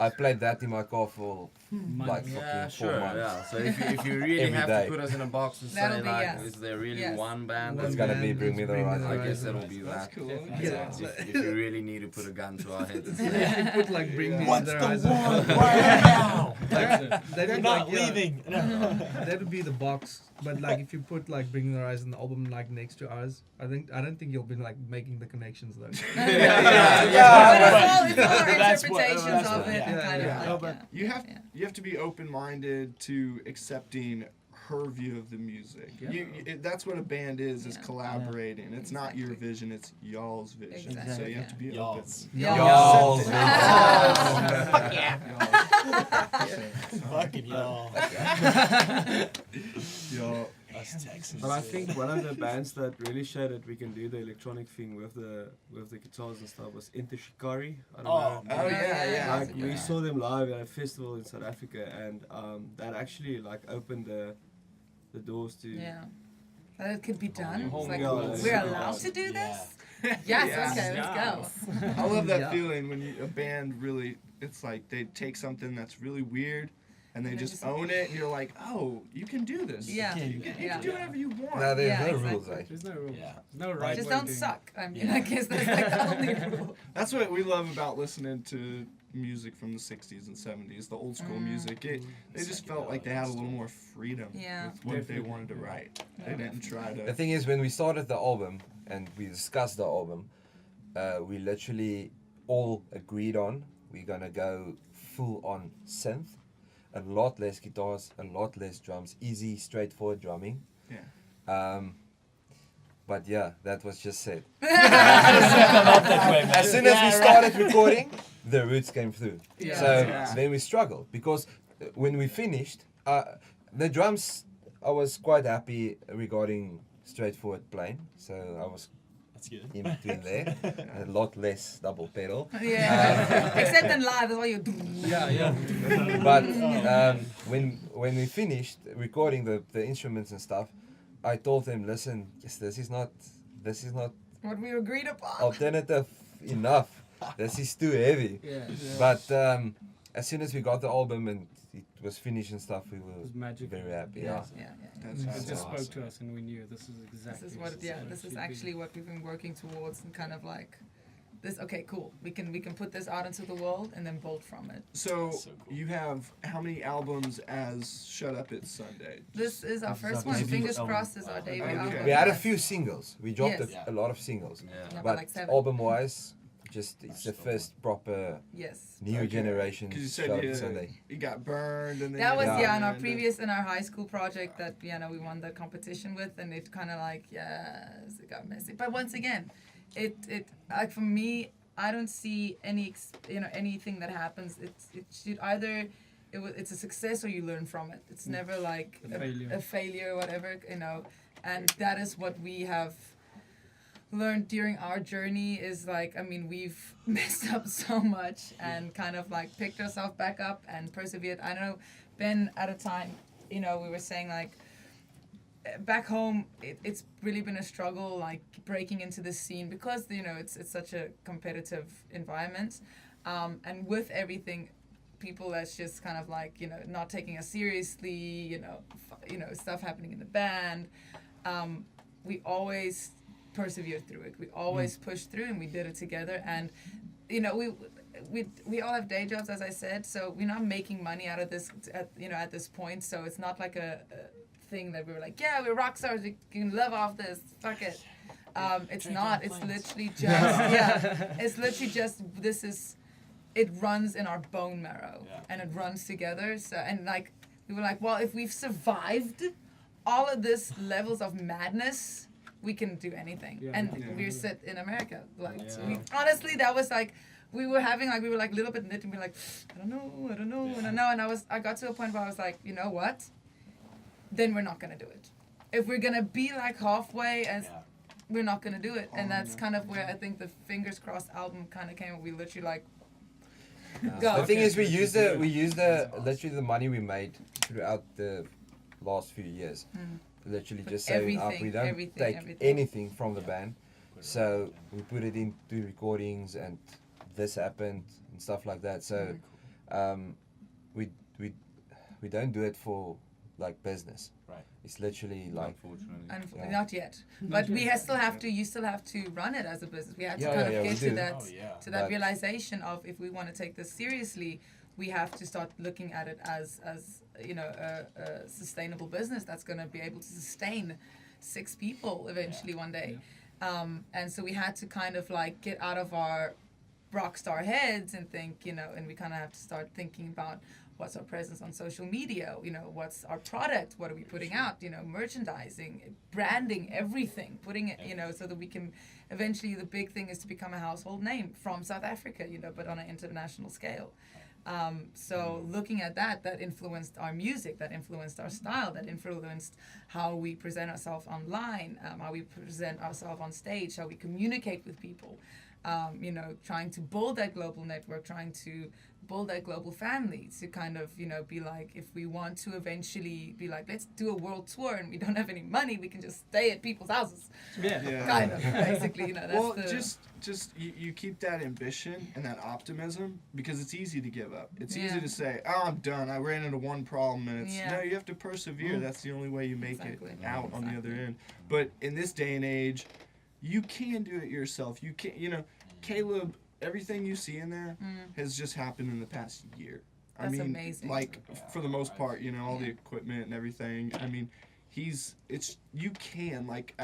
I played that in my car for like fucking Yeah, 4 sure. months. Yeah. So if you really Every have day. to put us in a box and That'll say be, like, yes. is there really Yes. one band? It's That's gonna One be band Bring Me is the Bring Me Horizon. the I guess Horizon. that'll be that. Cool. Yeah. If you really need to put a gun to our heads. and say, If you put like Bring Me What's the the Horizon, one right now? That's it. that You're would not like, yeah, leaving. that would be the box. But like if you put like Bring Me the Horizon, the album like next to ours, I don't think you'll be like making the connections though. But it's all our That's what- interpretations that's of what- it. yeah. And kind Yeah. of like, You have to be open-minded to accepting her view of the music. Yeah. That's what a band is Yeah. collaborating. It's not your Exactly. vision, it's y'all's vision. Exactly. So you have to be Y'all's. open. Y'all's. Fucking y'all. Y'all. Us Texans. But I think one of the bands that really showed that we can do the electronic thing with the guitars and stuff was Inter Shikari. I don't know. Oh yeah. Like we saw them live at a festival in South Africa, and that actually like opened the doors to. Yeah. That it could be done. Oh It's like, my God. we're allowed to do this? Yes, Yeah. okay, let's go. I love that Yeah. feeling when a band really, it's like they take something that's really weird and they And they just just- own it, and you're like, oh, you can do this. Yeah. You can Yeah. do whatever you want. No, there's Yeah, no exactly. rules, eh? There's no rules. Yeah. There's no right Just way of don't doing suck. I mean, Yeah. I guess that's like the only rule. That's what we love about listening to music from the 60s and 70s, the old school music. They just felt like they had a little more freedom Yeah. with what they Definitely. wanted to write. They didn't try The to. thing is, when we started the album and we discussed the album, we literally all agreed on we're gonna go full on synth, a lot less guitars, a lot less drums, easy, straightforward drumming. Yeah. But yeah, that was just said. that way, man. As soon as we started recording, the roots came through. Yeah. So Yeah. then we struggled because when we finished, the drums, I was quite happy regarding straightforward playing. So I was That's good. in between there, a lot less double pedal. Yeah. Except in live, that's all you do. Yeah. But when we finished recording the instruments and stuff, I told them, listen, yes, this is not What we agreed upon. alternative enough. This is too heavy. Yeah. But as soon as we got the album and it was finished and stuff, we were was magic. very happy. Yeah, Yeah. yeah, yeah. That's It awesome. just spoke to us and we knew this is exactly This is what, yeah, this it is should actually be. what we've been working towards, and kind of like this. Okay, cool. We can put this out into the world and then bolt from it. So, So cool. you have how many albums as Shut Up It's Sunday? This is our This is first our one. debut Fingers album. crossed is our debut Okay. album. We had a Yes. few singles. We dropped Yes. a lot of singles. Yeah. But like 7. album-wise, just it's the first proper Yes. new Okay. generation 'Cause you Shut said Up you, Sunday. you got burned and then That you was got yeah in our burned. previous in our high school project that we won the competition with, and it kind of like yes, it got messy. But once again, it like for me, I don't see any anything that happens. It should either it's a success or you learn from it. It's never like A failure. a failure or whatever, and that is what we have learned during our journey is like, I mean, we've messed up so much and kind of like picked ourselves back up and persevered. I know Ben at a time, we were saying like back home it's really been a struggle like breaking into the scene because it's such a competitive environment, and with everything, people that's just kind of like not taking us seriously, stuff happening in the band, we always persevered through it. We always pushed through, and we did it together. And we all have day jobs, as I said, so we're not making money out of this at this point. So it's not like a thing that we were like, yeah, we're rock stars, we can live off this, fuck it. It's Drink not. on It's planes. literally just it's literally just it runs in our bone marrow, Yeah. and it runs together. So and like we were like, well, if we've survived all of this levels of madness, we can do anything. Yeah. And Yeah. we're set in America. Like Yeah. so honestly, that was like we were like a little bit knit and we were like, I don't know. And I got to a point where I was like, you know what? Then we're not gonna do it. If we're gonna be like halfway as Yeah. we're not gonna do it. And Oh, that's no. kind of where I think the Fingers Crossed album kind of came. Where we literally like go. The thing is, we Okay. used the That's awesome. literally the money we made throughout the last few years. Literally Put just saving up. everything, We don't everything, take everything. anything from the band, so we put it into recordings, and this happened and stuff like that. So we don't do it for like business. Right. It's literally like Unfortunately. And Yeah. not yet, but we still have to. You still have to run it as a business. We have to Yeah, kind yeah, of yeah, get we to do. that Oh, yeah. But- realization of if we want to take this seriously, we have to start looking at it as a sustainable business that's going to be able to sustain 6 people eventually one day. And so we had to kind of like get out of our rock star heads and think, and we kind of have to start thinking about what's our presence on social media, you know, what's our product, what are we putting out, you know, merchandising, branding, everything, putting it, you know, so that we can eventually, the big thing is to become a household name from South Africa, you know, but on an international scale. So looking at that influenced our music, that influenced our style, that influenced how we present ourselves online, how we present ourselves on stage, how we communicate with people. You know, trying to build that global network, trying to build that global family, to kind of, you know, be like, if we want to eventually be like, let's do a world tour and we don't have any money, we can just stay at people's houses. Yeah. Kind of, basically, you know, that's Well, the... just you keep that ambition and that optimism, because it's easy to give up. It's Yeah. easy to say, oh, I'm done. I ran into one problem. And it's, Yeah. no, you have to persevere. That's the only way you make Exactly. it out on the other Exactly. end. But in this day and age, you can do it yourself. You can, you know, Caleb, everything you see in there has just happened in the past year. That's I mean, amazing. like, for the most part, you know, all the Yeah. equipment and everything. I mean, you can, like,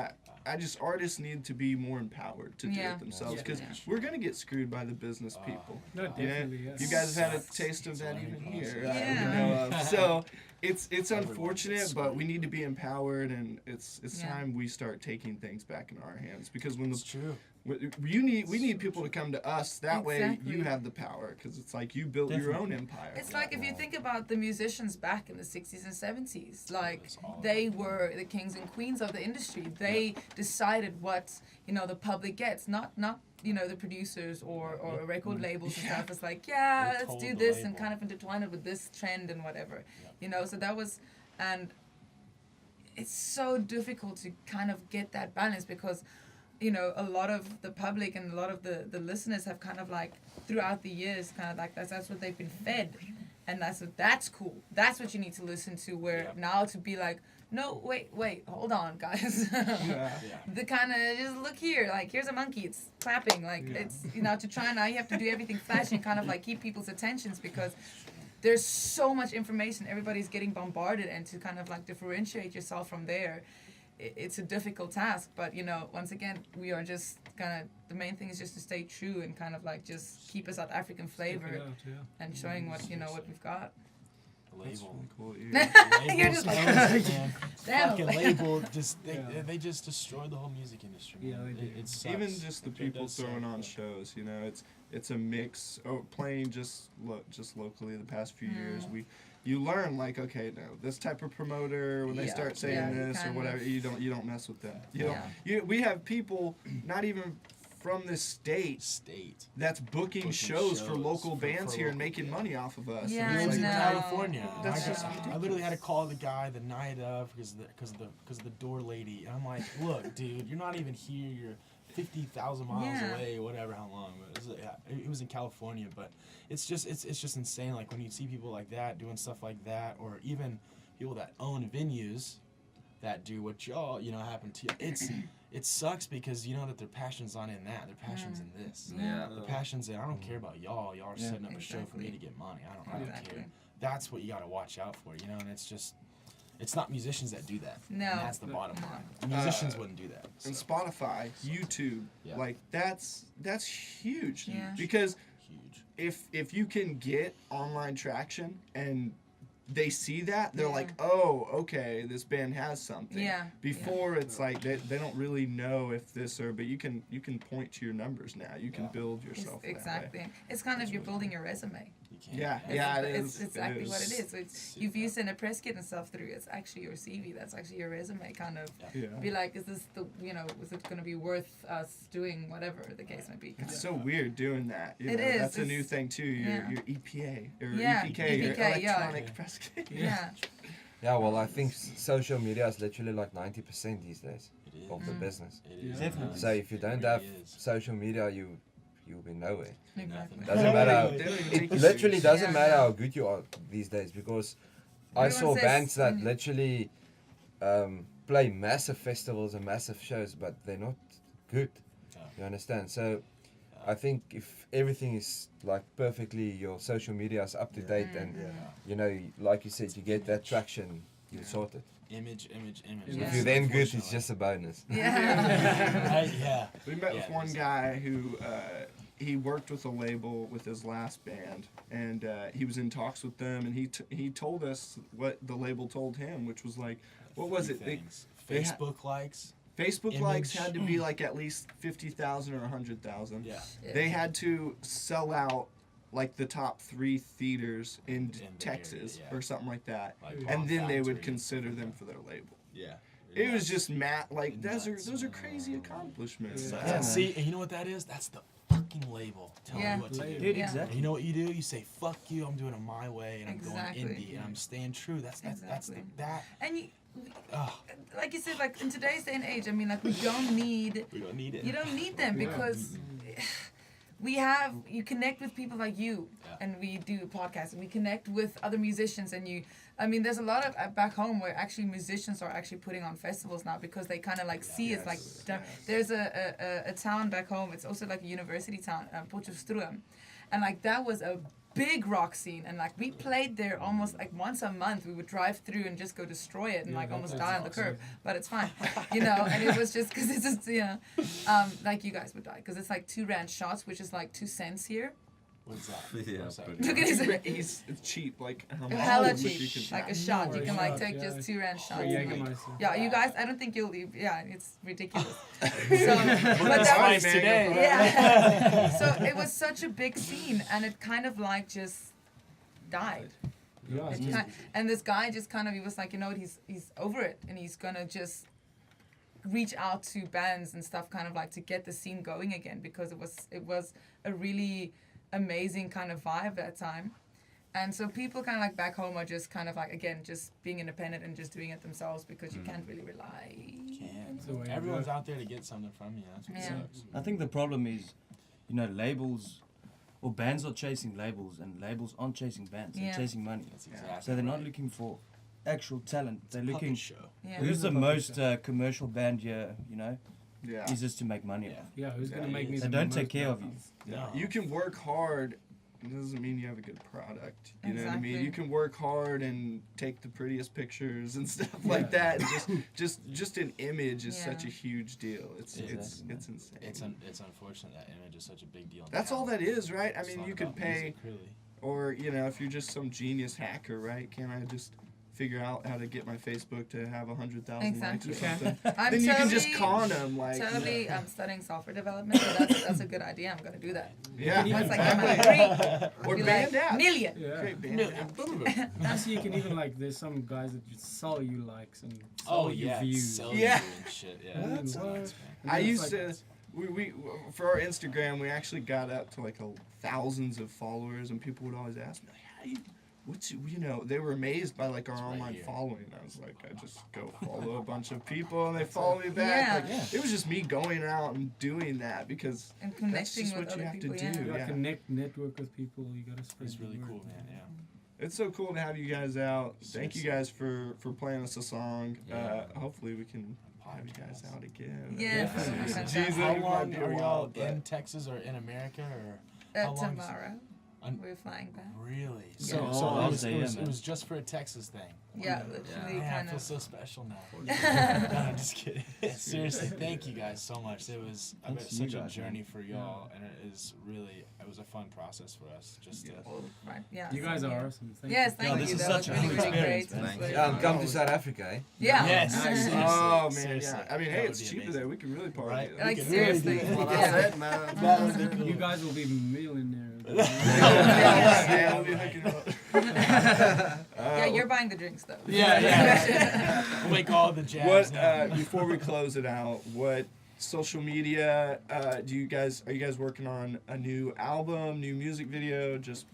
I just, artists need to be more empowered to do Yeah. it themselves, Yeah. because Yeah. we're going to get screwed by the business people. No, Yeah, definitely, yes. you guys have had a Sucks. taste of It's that a even learning here. process. Yeah. You know, so it's Everyone unfortunate, gets but we screwed. need to be empowered, and it's Yeah. time we start taking things back in our hands, because when It's true. we need people to come to us. That way Exactly. you have the power, because it's like you built your own empire. It's like if you think about the musicians back in the 60s and 70s, like It's all they were the kings and queens of the industry. They decided what, you know, the public gets, not you know, the producers or record labels and stuff. It's like, yeah, They let's told do the this and label. kind of intertwine it with this trend and whatever. Yeah. You know, so that was, and it's so difficult to kind of get that balance, because you know, a lot of the public and a lot of the listeners have kind of like throughout the years kind of like that's what they've been fed, and that's cool, that's what you need to listen to, where now to be like, no, wait, hold on, guys. Yeah. The kind of, just look here, like, here's a monkey, it's clapping, like, it's, you know, to try now you have to do everything flashy and kind of like keep people's attentions, because there's so much information, everybody's getting bombarded, and to kind of like differentiate yourself from there, it's a difficult task. But you know, once again, we are just kind of, the main thing is just to stay true and kind of like just keep a South African flavor Stick it out, yeah. and showing what, you know, what we've got. The That's label. really cool. You're just like, man. damn. Fucking label, just Yeah. they just destroyed the whole music industry. Yeah, Man. they do. It sucks. Even just the It people does suck, throwing on but- shows, you know, it's a mix. Oh, playing just locally the past few years, you learn, like, okay, no, this type of promoter, when they Yeah. start saying Yeah, you this or kind whatever, of- you don't mess with them. Yeah. We have people not even from this state that's booking shows for local bands here and making money off of us. Yeah, And He it's lives in like, no. California. That's I, just I literally had to call the guy the night of because of the door lady. And I'm like, look, dude, you're not even here. You're 50,000 miles Yeah. away, whatever, how long. But it was in California, but it's just insane. Like when you see people like that doing stuff like that, or even people that own venues that do what y'all, you know, happen to you. It sucks because you know that their passion's not in that. Their passion's in this. Yeah. The passion's in, I don't care about y'all. Y'all are setting up a show for me to get money. I don't Exactly. care. That's what you got to watch out for, you know. And it's not musicians that do that. No. And that's the bottom line. The musicians wouldn't do that. and So, Spotify, YouTube, Yeah. like that's huge. Yeah. Because huge. if you can get online traction and they see that, they're Yeah. like, oh, okay, this band has something. Yeah, Before it's like they don't really know if this or, but you can point to your numbers now. You can build yourself that way. Exactly. It's kind of, you're building your resume. You can't. Yeah, It's, yeah, it it's is. exactly It what it is. is. So it's, if you send a press kit and stuff through, it's actually your CV. That's actually your resume. Kind of Yeah. be like, is this the, you know, is it going to be worth us doing whatever the case may be? Kind It's of. so weird doing that. You It know, is, That's a new it's- thing too. yeah. Your EPA or Yeah, EPK, your EPK, yeah. electronic press kit. Yeah. Yeah, well, I think social media is literally like 90% these days It is. of the business. It is. Definitely. So if you don't really have is. social media, you'll be nowhere. Exactly. Doesn't matter. They don't even It take you literally serious. doesn't Yeah. matter how good you are these days, because I Everyone saw says- bands that literally play massive festivals and massive shows, but they're not good. Yeah. You understand? So I think if everything is like perfectly, your social media is up to date, and you know, like you said, you get that traction, you're sorted. Image. Yeah. If you're then good, it's Unfortunately. just a bonus. Yeah. Right, yeah. We met Yeah, with one it's- guy who he worked with a label with his last band, and he was in talks with them, and he told us what the label told him, which was like, what was it? Things. they Facebook likes. Facebook likes Image. had to be like at least 50,000 or 100,000. Yeah. They had to sell out like the top 3 theaters in the Texas area, yeah. or something like that, Like and Bomb then they would Factory. consider them for their label. Yeah. It was just like those Nuts, are man. crazy accomplishments. Yeah. Yeah, man. see, and you know what that is? That's the fucking label telling Yeah. you what to do. Dude, Yeah. And exactly. you know what you do? You say, "Fuck you! I'm doing it my way, and I'm Exactly. going indie, and I'm staying true." That's Exactly. that. And you, Oh, like you said, like in today's day and age, I mean, like we don't need. we don't need it. You don't need them Yeah. because you connect with people like you, Yeah. and we do a podcast, and we connect with other musicians, and I mean, there's a lot of back home where actually musicians are actually putting on festivals now because they kind of like see it's like there's a town back home. It's also like a university town, Potchefstroom, and like that was a big rock scene, and like we played there almost like once a month. We would drive through and just go destroy it and Yeah, like that almost place die is on the awesome. curb, but it's fine, and it was just because it's just like you guys would die because it's like 2 rand shots, which is like 2 cents here. What's that? Yeah, What's that? pretty Look at his It's cheap, like how much hella would you cheap, can- like a shot. You Or a can like shot, take yeah. just 2 rand shots. Or Jägermeister. Yeah, you guys, I don't think you'll leave. Yeah, it's ridiculous. So, But but that's that nice was, today. yeah. So it was such a big scene, and it kind of like just died. Yeah, It it's and this guy just kind of, he was like, you know what, he's over it, and he's gonna just reach out to bands and stuff, kind of like to get the scene going again, because it was a really amazing kind of vibe that time. And so people kind of like back home are just kind of like, again, just being independent and just doing it themselves because you can't really rely. Can't. the way it Everyone's goes. out there to get something from you. That's what Yeah. sucks. I think the problem is, labels or bands are chasing labels, and labels aren't chasing bands. They're Yeah. chasing money. That's exactly. So they're not right. looking for actual talent. They're Puppet looking. show. Yeah. Who's the Puppet most show. commercial band here? Yeah. Is just to make money. Yeah. Yeah, who's Yeah, gonna it make me is. the They don't most take care of you. money? No. You can work hard. It doesn't mean you have a good product. You know what I mean? Exactly. You can work hard and take the prettiest pictures and stuff like that. And just an image is such a Yeah. huge deal. It's Yeah. it's insane. It's unfortunate that image is such a big deal. That's now. all that is, right? I It's mean, not you could about pay, music, really. or if you're just some genius hacker, right? Can't I just figure out how to get my Facebook to have 100,000 likes Exactly. or You can. something? I'm Then you can just totally- con them, like Totally studying software development, so that's a good idea. I'm gonna do that. yeah, Once I exactly. get my degree, Or be band like, apps. million. Yeah. Great band No, apps. I see you can even like there's some guys that just sell you likes and sell Oh you yeah, views. sell Yeah. you and shit. Yeah, What? that's nuts, man. And I it's used like- to. We for our Instagram, we actually got up to like thousands of followers, and people would always ask me, like, "How you? They were amazed by like our right online here. following." I was like, I just go follow a bunch of people, and they follow me back. Yeah. Like, it was just me going out and doing that because And that's connecting just with what you other have to people. do. You gotta Yeah. connect, network with people. You gotta spread. It's the really word. cool, man. Yeah. It's so cool to have you guys out. Thank you Seriously. guys for playing us a song. Yeah. Hopefully we can have you guys Podcast. out again. Yeah, for sure. fantastic. Jesus, How it might long be a are while, y'all but- in Texas or in America or? How long is it? Tomorrow, Un- we're flying back. Really? Yeah. So, Oh, so I'll it was, say it, yeah, was, it man. was just for a Texas thing. Yeah, literally Man, I kind feel of. so special now. No, I'm just kidding. Seriously, thank you guys so much. It was I bet Thanks to you such a guys, man. journey for y'all, and it was a fun process for us. Just to, Right, yeah. You guys same are here. awesome. Thank Yes, you. thank this you. is That was such a really, cool really experience, great. man. It was Thank really- Come to South Africa, eh? Yeah. Yes. Oh Seriously, man, seriously. yeah. I mean, That hey, would it's be cheaper amazing. there. We could really party. Right? Like, We could seriously. really do What that. I Yeah. said, man. That would be cool. You guys will be millionaires. Yeah, we'll be hooking up. Yeah, you're buying the drinks though. Yeah, yeah. We'll make all the jabs What now. before we close it out? What social media are you guys working on a new album, new music video? Just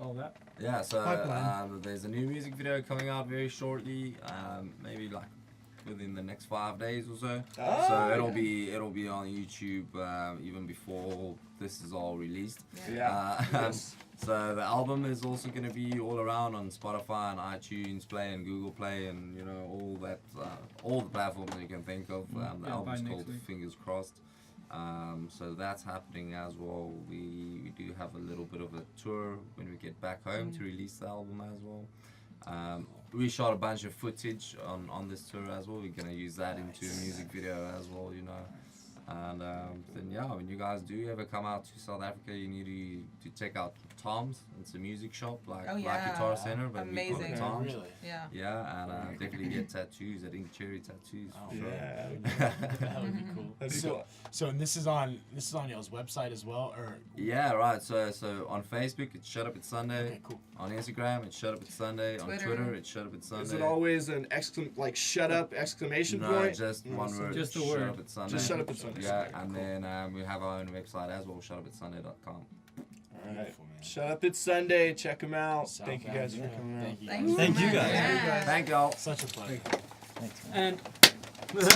All that. Yeah, so Pipeline. there's a new music video coming out very shortly, maybe like within the next 5 days or so. So it'll be on YouTube even before this is all released. yeah. Yes. So the album is also going to be all around on Spotify and iTunes Play and Google Play and all that, all the platforms that you can think of. The Yeah, album's by next called week. Fingers Crossed. So that's happening as well. We do have a little bit of a tour when we get back home to release the album as well. We shot a bunch of footage on this tour as well. We're gonna use that into a music video as well. And then yeah, when you guys do ever come out to South Africa, you need to check out Tom's. It's a music shop like Guitar Center, but we call Amazing. it Tom's. Really? Yeah. Yeah, and definitely get tattoos at Ink Cherry Tattoos. Oh, for sure. Yeah. That would be cool. That'd be cool. So and this is on y'all's website as well, or Yeah, right. So on Facebook, it's Shut Up It's Sunday. okay, cool. On Instagram, it's Shut Up It's Sunday. On Twitter. Twitter, it's Shut Up It's Sunday. Is it always an like shut up exclamation No, point? just one word. Just the Shut word. Up It's Sunday. Just Shut Up It's Sunday. Yeah, Okay, and cool. then we have our own website as well, shutupitsunday.com. All right. Beautiful, man. Shut up, it's Sunday. Check them out. South Thank you guys for Africa. coming out. Thank you. Thank you. Thank you, so much. guys. Yeah. Thank y'all. Such a pleasure. Thanks, man. And